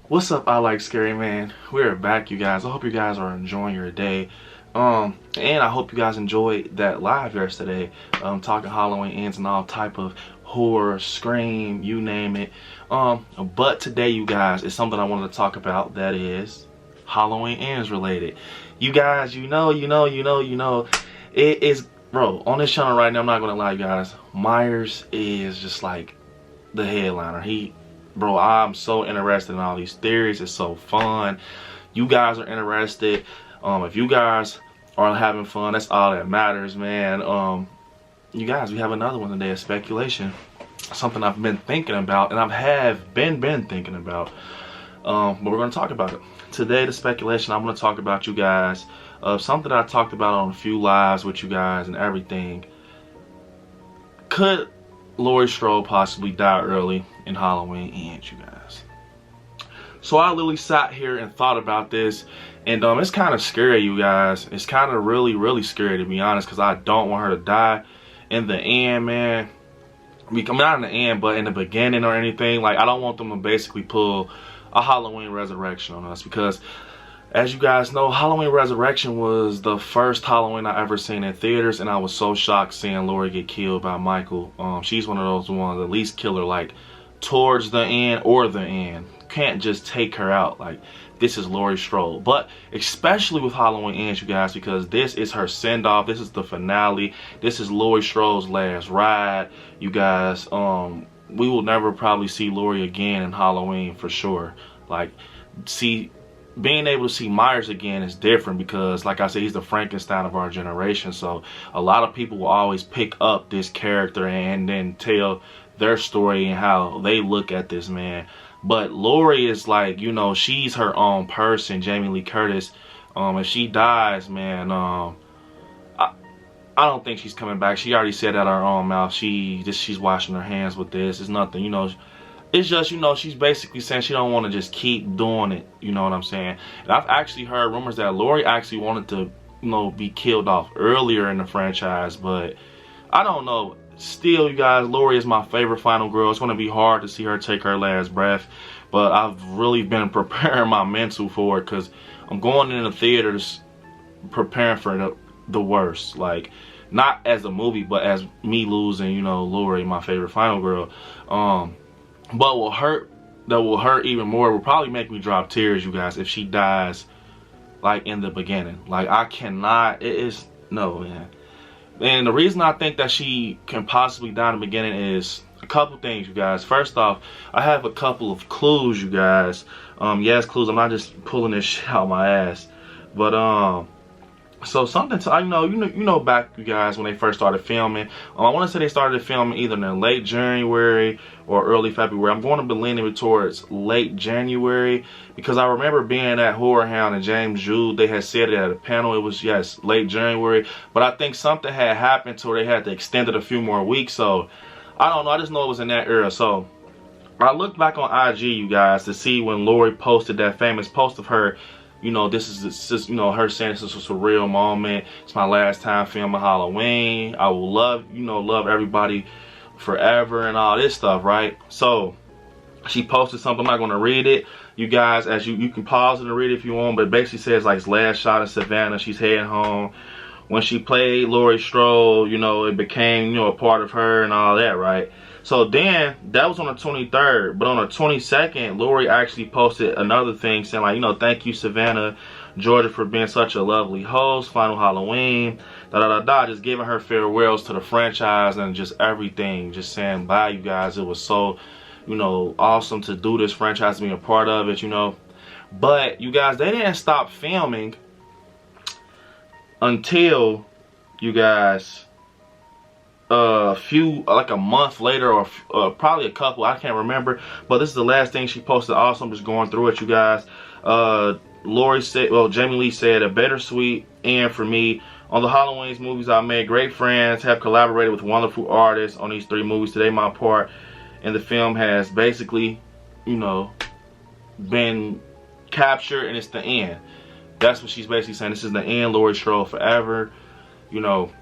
What's up, I like scary man? We're back, you guys. I hope you guys are enjoying your day. And I hope you guys enjoyed that live yesterday. Talking Halloween ends and all type of horror, scream, you name it. But today, you guys, is something I wanted to talk about that is Halloween ends related. You guys, you know, it is, bro, on this channel right now, I'm not gonna lie, you guys, Myers is just like the headliner. Bro, I'm so interested in all these theories. It's so fun. You guys are interested. If you guys are having fun, that's all that matters, man. You guys, we have another one today, a speculation. Something I've been thinking about, and been thinking about. But we're gonna talk about it. Today, the speculation, I'm gonna talk about, you guys, something I talked about on a few lives with you guys and everything. Could Laurie Strode possibly die early in Halloween Ends, you guys? So I literally sat here and thought about this, and it's kind of scary, you guys. It's kind of really scary, to be honest, because I don't want her to die in the end, man. Not in the end, but in the beginning or anything. Like, I don't want them to basically pull a Halloween Resurrection on us, because as you guys know, Halloween Resurrection was the first Halloween I ever seen in theaters, and I was so shocked seeing Laurie get killed by Michael. She's one of those ones, at least kill her like towards the end or the end. Can't just take her out. Like, this is Laurie Strode. But especially with Halloween Ends, you guys, because this is her send-off. This is the finale. This is Laurie Strode's last ride, you guys. We will never probably see Laurie again in Halloween for sure. Like, being able to see Myers again is different because, like I said, he's the Frankenstein of our generation. So a lot of people will always pick up this character and then tell their story and how they look at this man. But Laurie is like, you know, she's her own person, Jamie Lee Curtis. If she dies, man, I don't think she's coming back. She already said out her own mouth she's washing her hands with this. It's nothing, you know. It's just, you know, she's basically saying she don't want to just keep doing it. You know what I'm saying? And I've actually heard rumors that Laurie actually wanted to, you know, be killed off earlier in the franchise. But I don't know. Still, you guys, Laurie is my favorite final girl. It's going to be hard to see her take her last breath. But I've really been preparing my mental for it, because I'm going in the theaters preparing for the worst. Like, not as a movie, but as me losing, you know, Laurie, my favorite final girl. But that will hurt even more, will probably make me drop tears, you guys, if she dies like in the beginning. Like, I cannot, no, man. And the reason I think that she can possibly die in the beginning is a couple things, you guys. First off, I have a couple of clues, you guys. Yes, clues. I'm not just pulling this shit out my ass. But so something to, you know back, you guys, when they first started filming. I want to say they started filming either in late January or early February. I'm going to be leaning towards late January, because I remember being at Horror Hound and James Jude. They had said it at a panel. It was, yes, late January. But I think something had happened to her. They had to extend it a few more weeks. So I don't know. I just know it was in that era. So I looked back on IG, you guys, to see when Laurie posted that famous post of her. You know, this is, you know, her saying this was a real moment. It's my last time filming Halloween. I will love everybody forever and all this stuff, right? So she posted something. I'm not going to read it, you guys. As you can pause it and read it if you want, but basically says like it's last shot of Savannah. She's heading home. When she played Laurie Strode, you know, it became, you know, a part of her and all that, right? So then, that was on the 23rd. But on the 22nd, Laurie actually posted another thing saying, like, you know, thank you, Savannah, Georgia, for being such a lovely host. Final Halloween. Just giving her farewells to the franchise and just everything. Just saying bye, you guys. It was so, you know, awesome to do this franchise, being a part of it, you know. But, you guys, they didn't stop filming until, you guys, like a month later, or probably a couple, I can't remember. But this is the last thing she posted. Also, I'm just going through it, you guys. Laurie said, well, Jamie Lee said, a bittersweet end for me. On the Halloween movies I made, great friends, have collaborated with wonderful artists on these 3 movies. Today my part in the film has basically, you know, been captured, and it's the end. That's what she's basically saying. This is the end. Laurie Strode forever, you know.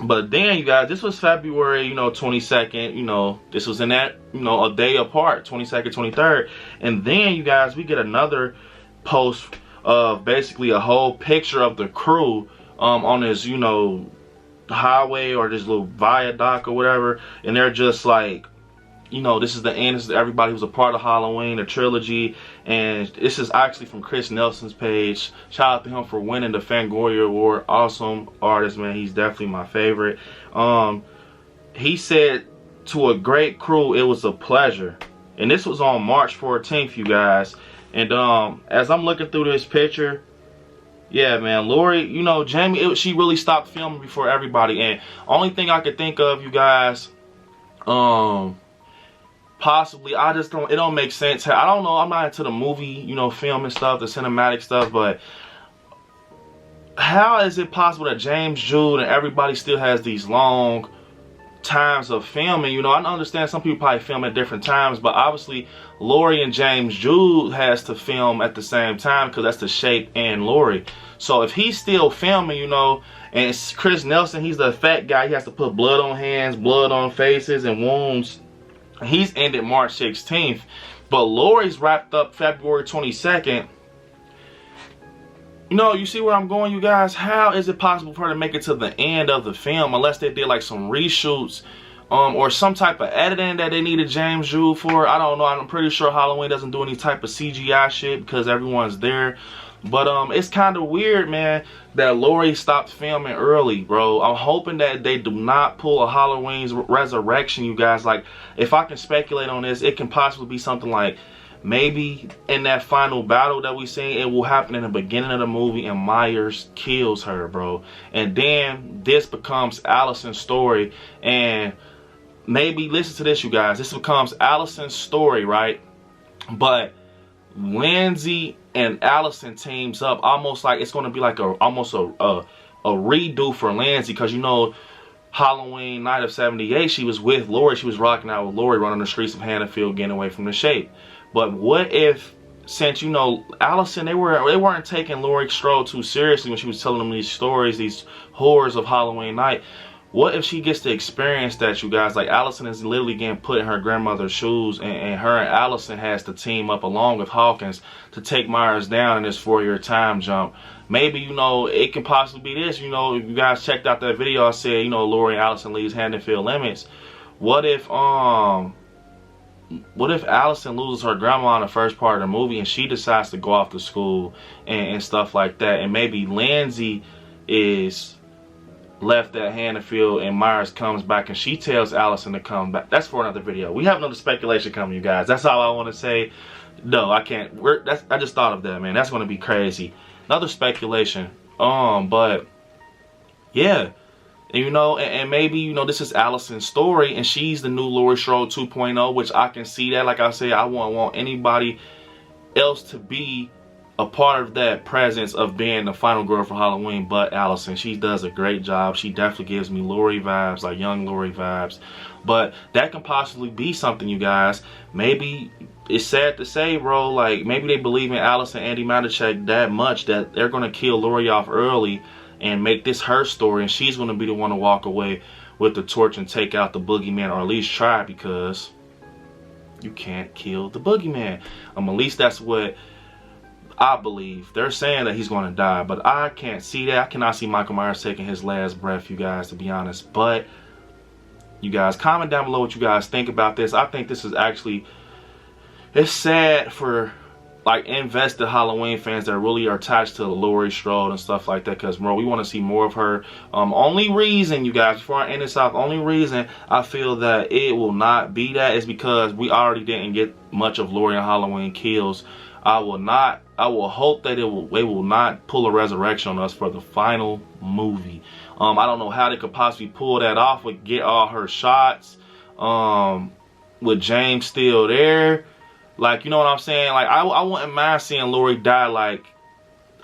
But then, you guys, this was February, you know, 22nd. You know, this was in that, you know, a day apart, 22nd, 23rd. And then, you guys, we get another post of basically a whole picture of the crew on this, you know, highway or this little viaduct or whatever. And they're just like, you know, this is the end. This is everybody who's a part of Halloween, the trilogy. And this is actually from Chris Nelson's page. Shout out to him for winning the Fangoria Award. Awesome artist, man. He's definitely my favorite. He said, to a great crew, it was a pleasure. And this was on March 14th, you guys. And as I'm looking through this picture, yeah, man, Laurie, you know, Jamie, she really stopped filming before everybody. And only thing I could think of, you guys, possibly, I just don't, it don't make sense. I don't know, I'm not into the movie, you know, film and stuff, the cinematic stuff, but how is it possible that James Jude and everybody still has these long times of filming? You know, I understand some people probably film at different times, but obviously Laurie and James Jude has to film at the same time because that's the shape and Laurie. So if he's still filming, you know, and it's Chris Nelson, he's the effect guy, he has to put blood on hands, blood on faces and wounds. He's ended March 16th, but Laurie's wrapped up February 22nd. You know, you see where I'm going, you guys? How is it possible for her to make it to the end of the film unless they did like some reshoots or some type of editing that they needed James Jude for? I don't know. I'm pretty sure Halloween doesn't do any type of CGI shit because everyone's there. But it's kind of weird, man, that Laurie stopped filming early, bro. I'm hoping that they do not pull a Halloween's Resurrection, you guys. Like, if I can speculate on this, it can possibly be something like maybe in that final battle that we seen, it will happen in the beginning of the movie and Myers kills her, bro. And then this becomes Allison's story. And maybe, listen to this, you guys. This becomes Allison's story, right? But Lindsay and Allison teams up, almost like it's going to be like almost a redo for Lindsay, because you know Halloween night of '78 she was with Laurie, she was rocking out with Laurie, running the streets of Hannaford, getting away from the shape. But what if, since you know Allison, they weren't taking Laurie Strode too seriously when she was telling them these stories, these horrors of Halloween night. What if she gets to experience that, you guys? Like, Allison is literally getting put in her grandmother's shoes, and her and Allison has to team up along with Hawkins to take Myers down in this 4-year time jump. Maybe, you know, it can possibly be this. You know, if you guys checked out that video, I said, you know, Laurie and Allison leaves Haddonfield Limits. What if Allison loses her grandma in the first part of the movie and she decides to go off to school and stuff like that, and maybe Lindsay is left at Hannaford and Myers comes back and she tells Allison to come back? That's for another video. We have another speculation coming, you guys. That's all I want to say. No, I can't. I just thought of that, man. That's going to be crazy. Another speculation. But yeah, and, you know, and maybe, you know, this is Allison's story and she's the new Laurie Strode 2.0, which I can see that. Like I said, I wouldn't want anybody else to be a part of that presence of being the final girl for Halloween but Allison. She does a great job. She definitely gives me Laurie vibes, like young Laurie vibes. But that can possibly be something, you guys. Maybe, it's sad to say, bro, like maybe they believe in Allison and Andy Matichak that much that they're going to kill Laurie off early and make this her story, and she's going to be the one to walk away with the torch and take out the boogeyman, or at least try, because you can't kill the boogeyman. At least that's what I believe. They're saying that he's going to die, but I can't see that. I cannot see Michael Myers taking his last breath, you guys, to be honest. But you guys, comment down below what you guys think about this. I think this is actually, it's sad for like invested Halloween fans that really are attached to Laurie Strode and stuff like that, because bro, we want to see more of her. Only reason, you guys, before I end this off, only reason I feel that it will not be that is because we already didn't get much of Laurie and Halloween Kills. I will hope that they will not pull a resurrection on us for the final movie. I don't know how they could possibly pull that off with get all her shots with James still there. Like, you know what I'm saying? Like, I wouldn't mind seeing Laurie die, like,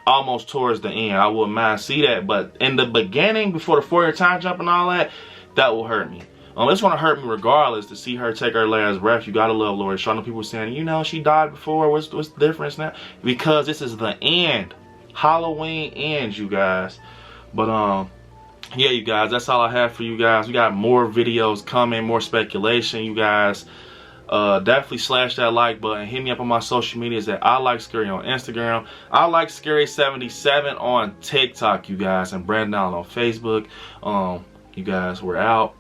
almost towards the end. I wouldn't mind see that. But in the beginning, before the 4-year time jump and all that, that will hurt me. It's going to hurt me regardless to see her take her last breath. You got to love Laurie. So I know people saying, you know, she died before. What's the difference now? Because this is the end. Halloween ends, you guys. But, yeah, you guys, that's all I have for you guys. We got more videos coming, more speculation, you guys. Definitely slash that like button. Hit me up on my social medias at ILIKE on Instagram, ILIKE77 on TikTok, you guys, and Brandon Allen on Facebook. You guys, we're out.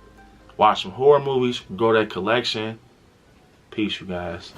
Watch some horror movies, grow that collection. Peace, you guys.